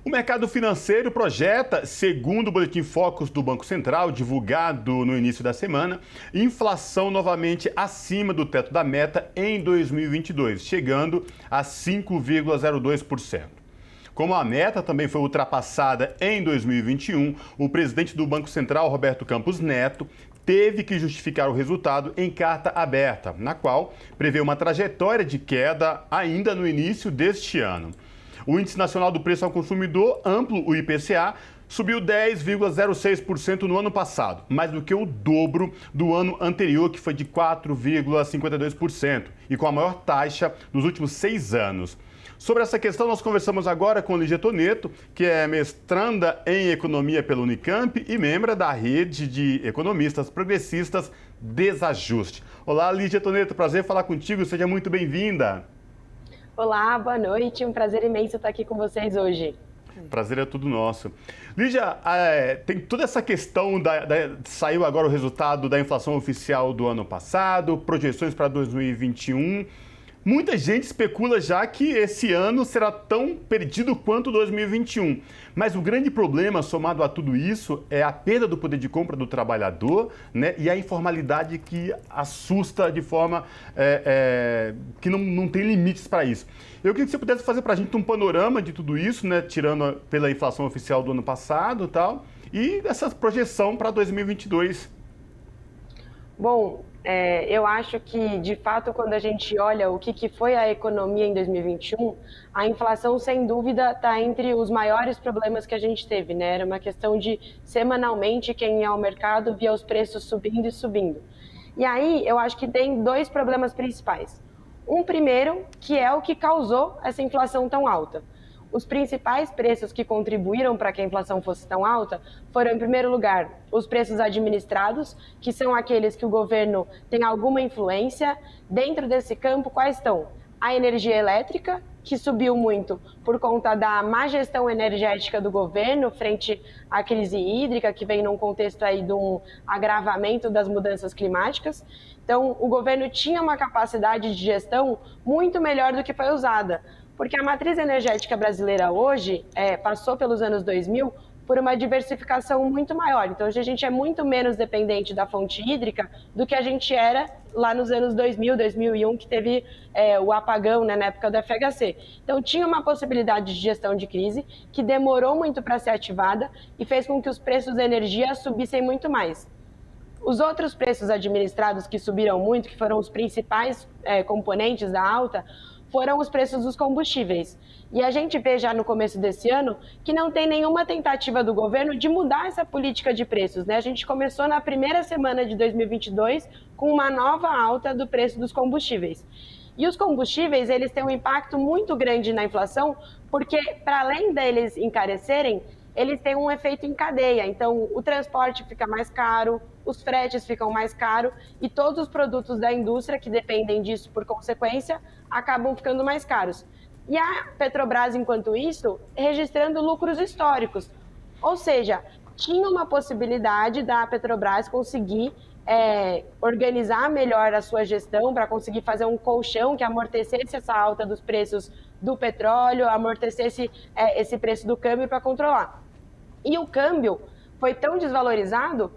O mercado financeiro projeta, segundo o Boletim Focus do Banco Central, divulgado no início da semana, inflação novamente acima do teto da meta em 2022, chegando a 5,02%. Como a meta também foi ultrapassada em 2021, o presidente do Banco Central, Roberto Campos Neto, teve que justificar o resultado em carta aberta, na qual prevê uma trajetória de queda ainda no início deste ano. O Índice Nacional do Preço ao Consumidor, amplo, o IPCA, subiu 10,06% no ano passado, mais do que o dobro do ano anterior, que foi de 4,52%, e com a maior taxa dos últimos 6 anos. Sobre essa questão, nós conversamos agora com Lígia Toneto, que é mestranda em Economia pela Unicamp e membro da rede de economistas progressistas Desajuste. Olá, Lígia Toneto, prazer falar contigo, seja muito bem-vinda. Olá, boa noite, um prazer imenso estar aqui com vocês hoje. Prazer é tudo nosso. Lígia, tem toda essa questão, saiu agora o resultado da inflação oficial do ano passado, projeções para 2021. Muita gente especula já que esse ano será tão perdido quanto 2021. Mas o grande problema, somado a tudo isso, é a perda do poder de compra do trabalhador, né, e a informalidade que assusta de forma que não tem limites para isso. Eu queria que você pudesse fazer para a gente um panorama de tudo isso, né, tirando pela inflação oficial do ano passado e tal, e essa projeção para 2022. Bom, eu acho que, de fato, quando a gente olha o que foi a economia em 2021, a inflação, sem dúvida, está entre os maiores problemas que a gente teve, né? Era uma questão de, semanalmente, quem ia ao mercado via os preços subindo e subindo. E aí, eu acho que tem dois problemas principais. Um primeiro, que é o que causou essa inflação tão alta. Os principais preços que contribuíram para que a inflação fosse tão alta foram, em primeiro lugar, os preços administrados, que são aqueles que o governo tem alguma influência. Dentro desse campo, quais estão? A energia elétrica, que subiu muito por conta da má gestão energética do governo frente à crise hídrica, que vem num contexto aí de um agravamento das mudanças climáticas. Então, o governo tinha uma capacidade de gestão muito melhor do que foi usada. Porque a matriz energética brasileira hoje passou pelos anos 2000 por uma diversificação muito maior. Então, hoje a gente é muito menos dependente da fonte hídrica do que a gente era lá nos anos 2000, 2001, que teve o apagão, né, na época do FHC. Então, tinha uma possibilidade de gestão de crise que demorou muito para ser ativada e fez com que os preços da energia subissem muito mais. Os outros preços administrados que subiram muito, que foram os principais componentes da alta, foram os preços dos combustíveis. E a gente vê já no começo desse ano que não tem nenhuma tentativa do governo de mudar essa política de preços, né? A gente começou na primeira semana de 2022 com uma nova alta do preço dos combustíveis. E os combustíveis, eles têm um impacto muito grande na inflação, porque para além deles encarecerem, eles têm um efeito em cadeia. Então, o transporte fica mais caro, os fretes ficam mais caros e todos os produtos da indústria que dependem disso, por consequência, acabam ficando mais caros. E a Petrobras, enquanto isso, registrando lucros históricos. Ou seja, tinha uma possibilidade da Petrobras conseguir organizar melhor a sua gestão para conseguir fazer um colchão que amortecesse essa alta dos preços do petróleo, amortecesse esse preço do câmbio para controlar. E o câmbio foi tão desvalorizado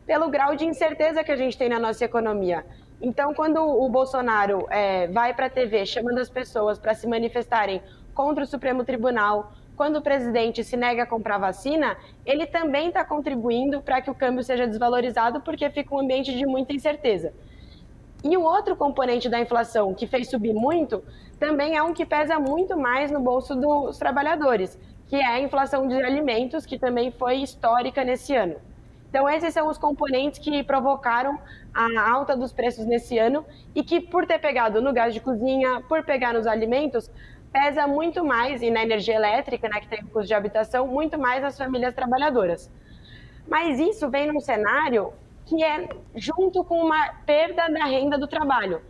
pelo grau de incerteza que a gente tem na nossa economia. Então, quando o Bolsonaro vai para a TV chamando as pessoas para se manifestarem contra o Supremo Tribunal, quando o presidente se nega a comprar vacina, ele também está contribuindo para que o câmbio seja desvalorizado, porque fica um ambiente de muita incerteza. E o outro componente da inflação que fez subir muito, também é um que pesa muito mais no bolso dos trabalhadores, que é a inflação de alimentos, que também foi histórica nesse ano. Então, esses são os componentes que provocaram a alta dos preços nesse ano e que, por ter pegado no gás de cozinha, por pegar nos alimentos, pesa muito mais, e na energia elétrica, né, que tem o custo de habitação, muito mais nas famílias trabalhadoras. Mas isso vem num cenário que é junto com uma perda da renda do trabalho.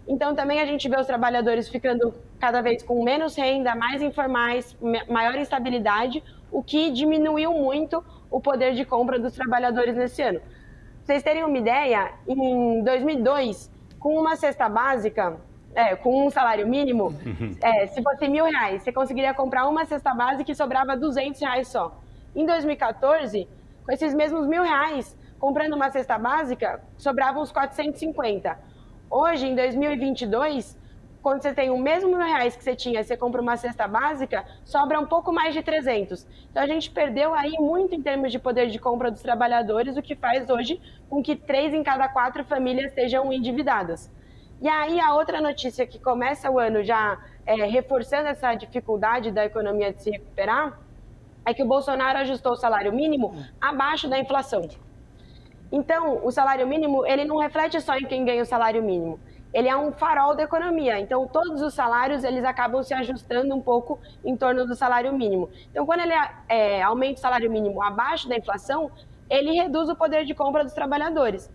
Então, também a gente vê os trabalhadores ficando cada vez com menos renda, mais informais, maior instabilidade, o que diminuiu muito o poder de compra dos trabalhadores nesse ano. Pra vocês terem uma ideia, em 2002, com uma cesta básica, com um salário mínimo, se fosse R$ 1.000, você conseguiria comprar uma cesta básica e sobrava R$ 200 só. Em 2014, com esses mesmos R$ 1.000, comprando uma cesta básica, sobravam uns 450. Hoje, em 2022, quando você tem o mesmo R$ 1.000 que você tinha, você compra uma cesta básica, sobra um pouco mais de 300. Então, a gente perdeu aí muito em termos de poder de compra dos trabalhadores, o que faz hoje com que 3 em cada 4 famílias estejam endividadas. E aí, a outra notícia que começa o ano já reforçando essa dificuldade da economia de se recuperar é que o Bolsonaro ajustou o salário mínimo abaixo da inflação. Então, o salário mínimo, ele não reflete só em quem ganha o salário mínimo. Ele é um farol da economia. Então, todos os salários, eles acabam se ajustando um pouco em torno do salário mínimo. Então, quando ele aumenta o salário mínimo abaixo da inflação, ele reduz o poder de compra dos trabalhadores.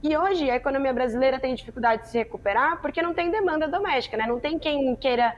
E hoje a economia brasileira tem dificuldade de se recuperar porque não tem demanda doméstica, né? Não tem quem queira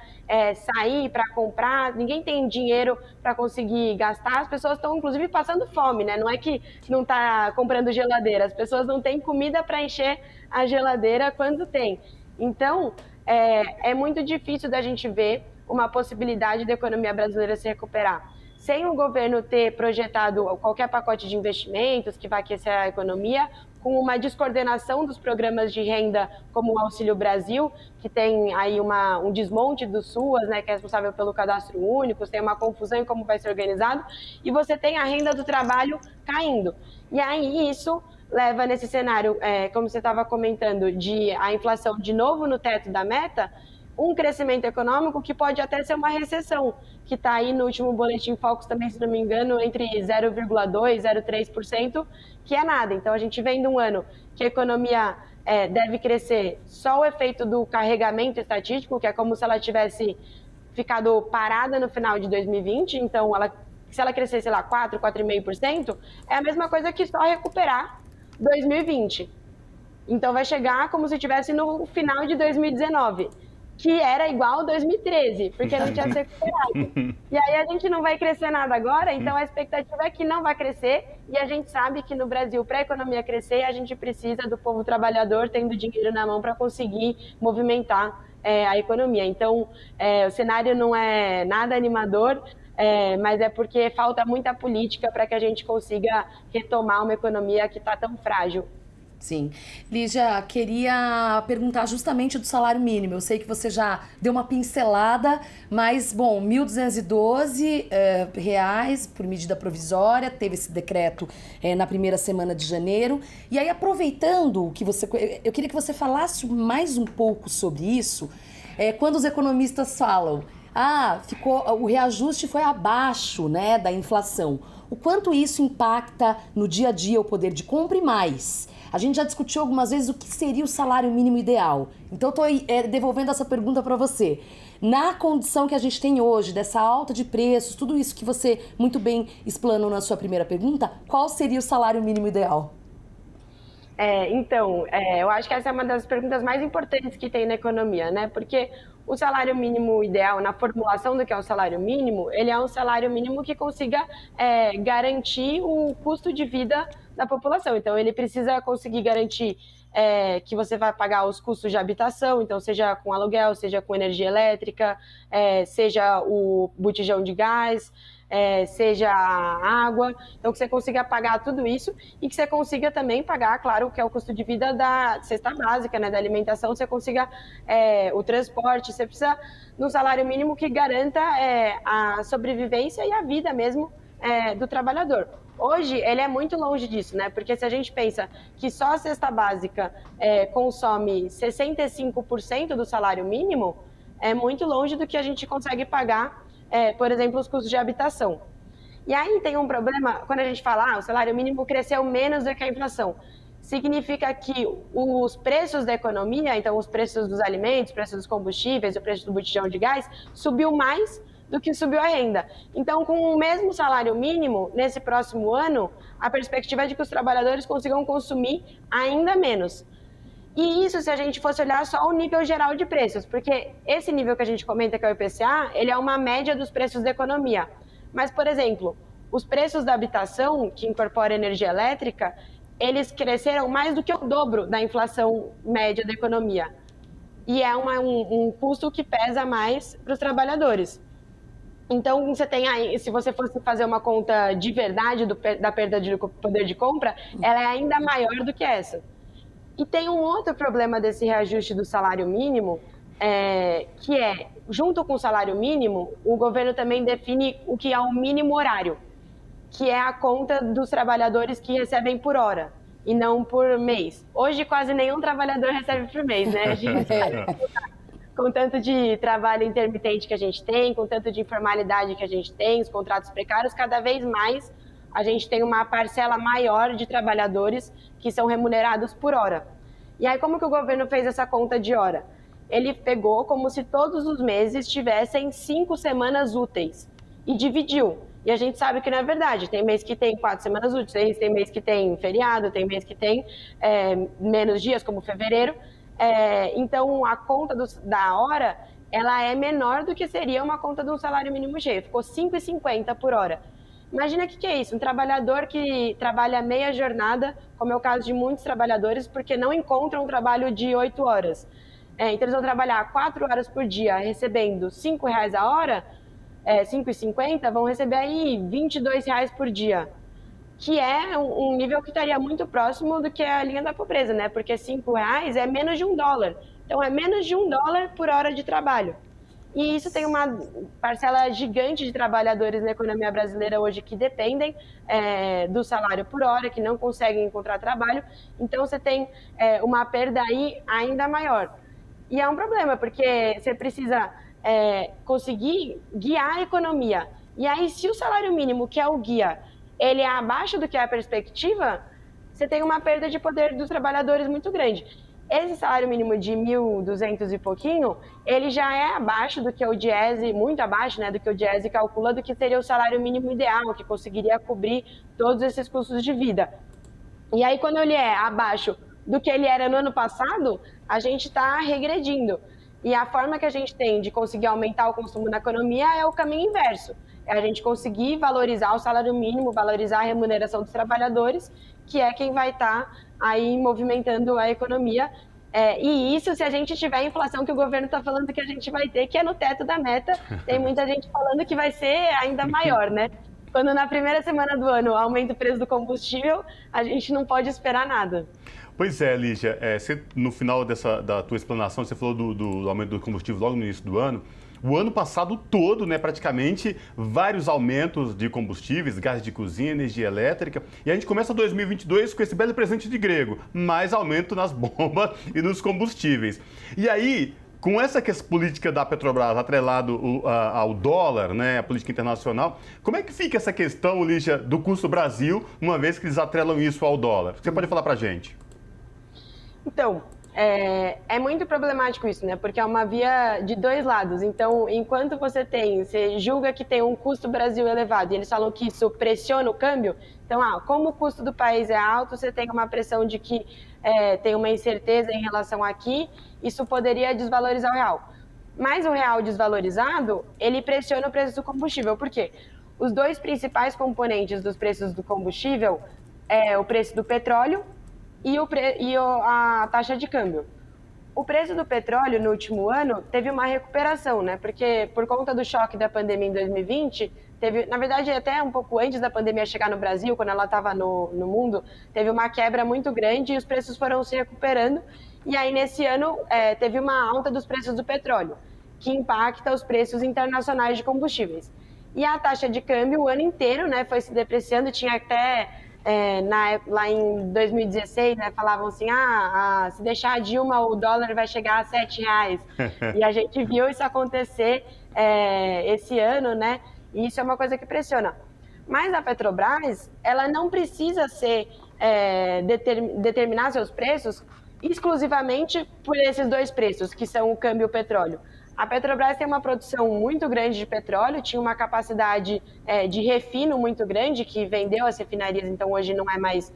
sair para comprar, ninguém tem dinheiro para conseguir gastar. As pessoas estão, inclusive, passando fome, né? Não é que não está comprando geladeira, as pessoas não têm comida para encher a geladeira quando tem. Então, é muito difícil da gente ver uma possibilidade da economia brasileira se recuperar. Sem o governo ter projetado qualquer pacote de investimentos que vai aquecer a economia, com uma descoordenação dos programas de renda como o Auxílio Brasil, que tem aí um desmonte do SUAS, né, que é responsável pelo cadastro único, tem uma confusão em como vai ser organizado, e você tem a renda do trabalho caindo. E aí isso leva nesse cenário, como você estava comentando, de a inflação de novo no teto da meta, um crescimento econômico que pode até ser uma recessão, que está aí no último Boletim Focus também, se não me engano, entre 0,2% e 0,3%, que é nada. Então, a gente vem de um ano que a economia deve crescer só o efeito do carregamento estatístico, que é como se ela tivesse ficado parada no final de 2020. Então, se ela crescer, sei lá, 4%, 4,5%, é a mesma coisa que só recuperar 2020. Então, vai chegar como se estivesse no final de 2019. Que era igual a 2013, porque não tinha se recuperado. E aí a gente não vai crescer nada agora, então a expectativa é que não vai crescer, e a gente sabe que no Brasil, para a economia crescer, a gente precisa do povo trabalhador tendo dinheiro na mão para conseguir movimentar a economia. Então, o cenário não é nada animador, mas é porque falta muita política para que a gente consiga retomar uma economia que está tão frágil. Sim. Lígia, queria perguntar justamente do salário mínimo. Eu sei que você já deu uma pincelada, mas, bom, R$ 1.212 reais por medida provisória, teve esse decreto na primeira semana de janeiro. E aí, aproveitando que eu queria que você falasse mais um pouco sobre isso, quando os economistas falam, o reajuste foi abaixo, né, da inflação. O quanto isso impacta no dia a dia o poder de compra e mais? A gente já discutiu algumas vezes o que seria o salário mínimo ideal. Então, eu estou devolvendo essa pergunta para você. Na condição que a gente tem hoje, dessa alta de preços, tudo isso que você muito bem explanou na sua primeira pergunta, qual seria o salário mínimo ideal? Eu acho que essa é uma das perguntas mais importantes que tem na economia, né? Porque o salário mínimo ideal, na formulação do que é o salário mínimo, ele é um salário mínimo que consiga garantir o custo de vida da população. Então, ele precisa conseguir garantir que você vai pagar os custos de habitação, então seja com aluguel, seja com energia elétrica, seja o botijão de gás, seja a água, então que você consiga pagar tudo isso e que você consiga também pagar, claro, que é o custo de vida da cesta básica, né, da alimentação, você consiga o transporte, você precisa de um salário mínimo que garanta a sobrevivência e a vida mesmo do trabalhador. Hoje, ele é muito longe disso, né? Porque se a gente pensa que só a cesta básica consome 65% do salário mínimo, é muito longe do que a gente consegue pagar, por exemplo, os custos de habitação. E aí tem um problema, quando a gente fala o salário mínimo cresceu menos do que a inflação. Significa que os preços da economia, então os preços dos alimentos, os preços dos combustíveis, o preço do botijão de gás, subiu mais do que subiu a renda. Então, com o mesmo salário mínimo, nesse próximo ano, a perspectiva é de que os trabalhadores consigam consumir ainda menos. E isso se a gente fosse olhar só o nível geral de preços, porque esse nível que a gente comenta que é o IPCA, ele é uma média dos preços da economia. Mas, por exemplo, os preços da habitação, que incorpora energia elétrica, eles cresceram mais do que o dobro da inflação média da economia. e é um custo que pesa mais para os trabalhadores. Então, você tem aí, se você fosse fazer uma conta de verdade da perda de poder de compra, ela é ainda maior do que essa. E tem um outro problema desse reajuste do salário mínimo, que é, junto com o salário mínimo, o governo também define o que é o mínimo horário, que é a conta dos trabalhadores que recebem por hora e não por mês. Hoje, quase nenhum trabalhador recebe por mês, né? A gente com tanto de trabalho intermitente que a gente tem, com tanto de informalidade que a gente tem, os contratos precários, cada vez mais a gente tem uma parcela maior de trabalhadores que são remunerados por hora. E aí, como que o governo fez essa conta de hora? Ele pegou como se todos os meses tivessem 5 semanas úteis e dividiu. E a gente sabe que não é verdade. Tem mês que tem 4 semanas úteis, tem mês que tem feriado, tem mês que tem menos dias, como fevereiro. Então, a conta da hora, ela é menor do que seria uma conta de um salário mínimo cheio. Ficou R$ 5,50 por hora. Imagina o que é isso, um trabalhador que trabalha meia jornada, como é o caso de muitos trabalhadores, porque não encontram um trabalho de 8 horas. Então, eles vão trabalhar 4 horas por dia, recebendo R$ 5,00 a hora, R$ 5,50, vão receber aí R$ 22,00 por dia, que é um nível que estaria muito próximo do que é a linha da pobreza, né? Porque R$ 5,00 é menos de $1. Então, é menos de $1 por hora de trabalho. E isso tem uma parcela gigante de trabalhadores na economia brasileira hoje que dependem do salário por hora, que não conseguem encontrar trabalho. Então, você tem uma perda aí ainda maior. E é um problema, porque você precisa conseguir guiar a economia. E aí, se o salário mínimo, que é o guia, ele é abaixo do que é a perspectiva, você tem uma perda de poder dos trabalhadores muito grande. Esse salário mínimo de 1.200 e pouquinho, ele já é abaixo do que o Diese, muito abaixo, né, do que o Diese calcula, do que seria o salário mínimo ideal, que conseguiria cobrir todos esses custos de vida. E aí, quando ele é abaixo do que ele era no ano passado, a gente está regredindo. E a forma que a gente tem de conseguir aumentar o consumo na economia é o caminho inverso. É a gente conseguir valorizar o salário mínimo, valorizar a remuneração dos trabalhadores, que é quem vai estar aí movimentando a economia. E isso se a gente tiver a inflação que o governo está falando que a gente vai ter, que é no teto da meta. Tem muita gente falando que vai ser ainda maior, né? Quando na primeira semana do ano aumenta o preço do combustível, a gente não pode esperar nada. Pois é, Lígia, no final da tua explanação, você falou do aumento do combustível logo no início do ano. O ano passado todo, né, praticamente, vários aumentos de combustíveis, gás de cozinha, energia elétrica. E a gente começa 2022 com esse belo presente de grego, mais aumento nas bombas e nos combustíveis. E aí, com essa política da Petrobras atrelado ao dólar, né, a política internacional, como é que fica essa questão, Lígia, do custo Brasil, uma vez que eles atrelam isso ao dólar? Você pode falar pra gente? Então, é muito problemático isso, né? Porque é uma via de dois lados. Então, enquanto você julga que tem um custo Brasil elevado e eles falam que isso pressiona o câmbio, então, como o custo do país é alto, você tem uma pressão de que tem uma incerteza em relação aqui, isso poderia desvalorizar o real. Mas o real desvalorizado, ele pressiona o preço do combustível. Por quê? Os dois principais componentes dos preços do combustível é o preço do petróleo e a taxa de câmbio. O preço do petróleo no último ano teve uma recuperação, né? Porque por conta do choque da pandemia em 2020, na verdade até um pouco antes da pandemia chegar no Brasil, quando ela estava no mundo, teve uma quebra muito grande e os preços foram se recuperando. E aí nesse ano teve uma alta dos preços do petróleo, que impacta os preços internacionais de combustíveis. E a taxa de câmbio o ano inteiro, né, foi se depreciando, tinha até... lá em 2016, né, falavam assim, se deixar a Dilma, o dólar vai chegar a R$ 7,00. E a gente viu isso acontecer esse ano, né? E isso é uma coisa que pressiona. Mas a Petrobras, ela não precisa determinar seus preços exclusivamente por esses dois preços, que são o câmbio e o petróleo. A Petrobras tem uma produção muito grande de petróleo, tinha uma capacidade de refino muito grande, que vendeu as refinarias, então hoje não é mais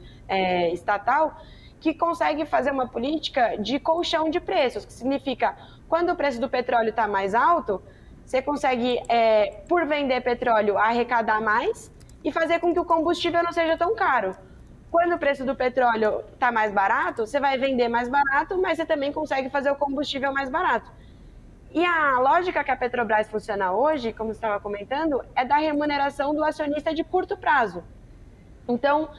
estatal, que consegue fazer uma política de colchão de preços, que significa, quando o preço do petróleo está mais alto, você consegue, por vender petróleo, arrecadar mais e fazer com que o combustível não seja tão caro. Quando o preço do petróleo está mais barato, você vai vender mais barato, mas você também consegue fazer o combustível mais barato. E a lógica que a Petrobras funciona hoje, como você estava comentando, é da remuneração do acionista de curto prazo. Então,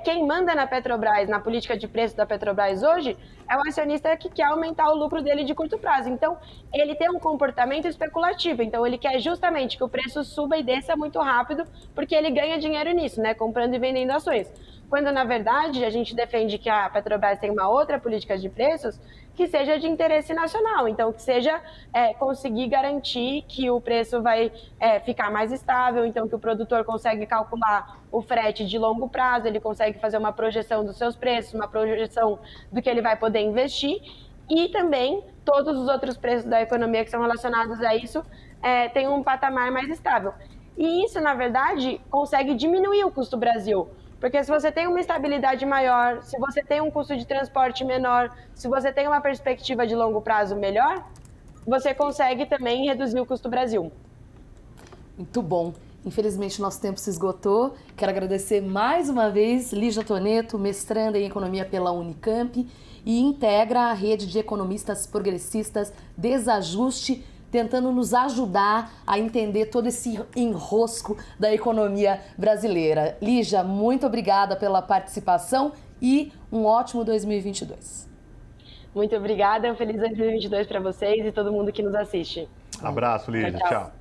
quem manda na Petrobras, na política de preço da Petrobras hoje, é o acionista que quer aumentar o lucro dele de curto prazo. Então, ele tem um comportamento especulativo. Então, ele quer justamente que o preço suba e desça muito rápido, porque ele ganha dinheiro nisso, né? Comprando e vendendo ações. Quando, na verdade, a gente defende que a Petrobras tem uma outra política de preços que seja de interesse nacional. Então, que seja conseguir garantir que o preço vai ficar mais estável, então que o produtor consegue calcular o frete de longo prazo, ele consegue fazer uma projeção dos seus preços, uma projeção do que ele vai poder investir, e também todos os outros preços da economia que são relacionados a isso têm um patamar mais estável. E isso, na verdade, consegue diminuir o custo Brasil. Porque se você tem uma estabilidade maior, se você tem um custo de transporte menor, se você tem uma perspectiva de longo prazo melhor, você consegue também reduzir o custo Brasil. Muito bom. Infelizmente, nosso tempo se esgotou. Quero agradecer mais uma vez Lígia Toneto, mestranda em Economia pela Unicamp e integra a rede de economistas progressistas Desajuste, tentando nos ajudar a entender todo esse enrosco da economia brasileira. Lígia, muito obrigada pela participação e um ótimo 2022. Muito obrigada, um feliz 2022 para vocês e todo mundo que nos assiste. Abraço, Lígia. Tchau.